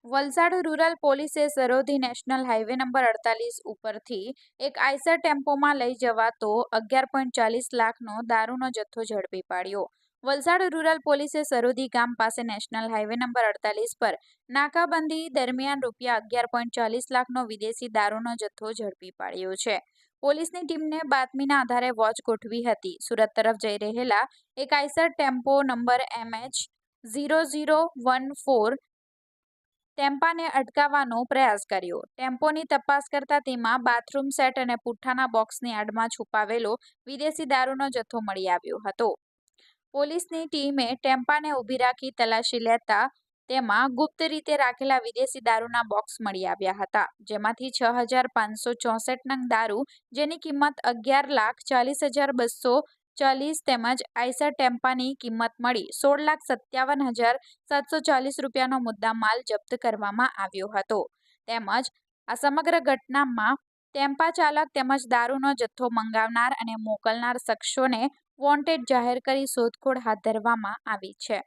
Valsad rural પોલીસે Sarodi national highway number 48 ઉપરથી એક આઈસર ટેમ્પોમાં લઈ જવાતો 11.40 લાખનો દારૂનો જથ્થો ઝડપી પાડ્યો. વલસાડ રૂરલ પોલીસે સરોદી ગામ પાસે નેશનલ હાઈવે નંબર 48 પર નાકાબંધી દરમિયાન રૂપિયા 11.40 લાખનો વિદેશી દારૂનો જથ્થો ઝડપી પાડ્યો છે. પોલીસની ટીમને બાતમીના આધારે વોચ ગોઠવી હતી. સુરત તરફ જઈ રહેલા એક આઈસર ટેમ્પો નંબર MH0014 ટેમ્પાને અટકાવવાનો પ્રયાસ કર્યો. ટેમ્પોની તપાસ કરતા તેમાં બાથરૂમ સેટ અને પુઠ્ઠાના બોક્સની આડમાં છુપાવેલો વિદેશી દારૂનો જથ્થો મળી આવ્યો હતો. પોલીસની ટીમે ટેમ્પાને ઊભી રાખી તલાશી લેતા તેમાં ગુપ્ત રીતે રાખેલા વિદેશી દારૂના બોક્સ મળી આવ્યા હતા, જેમાંથી 6,564 નંગ દારૂ, જેની કિંમત 11,40,240 તેમજ આઈસર ટેમ્પાની કિંમત મળી 16,57,740 રૂપિયાનો મુદ્દામાલ જપ્ત કરવામાં આવ્યો હતો. તેમજ આ સમગ્ર ઘટનામાં ટેમ્પા ચાલક તેમજ દારૂનો જથ્થો મંગાવનાર અને મોકલનાર શખ્સોને વોન્ટેડ જાહેર કરી શોધખોળ હાથ ધરવામાં આવી છે.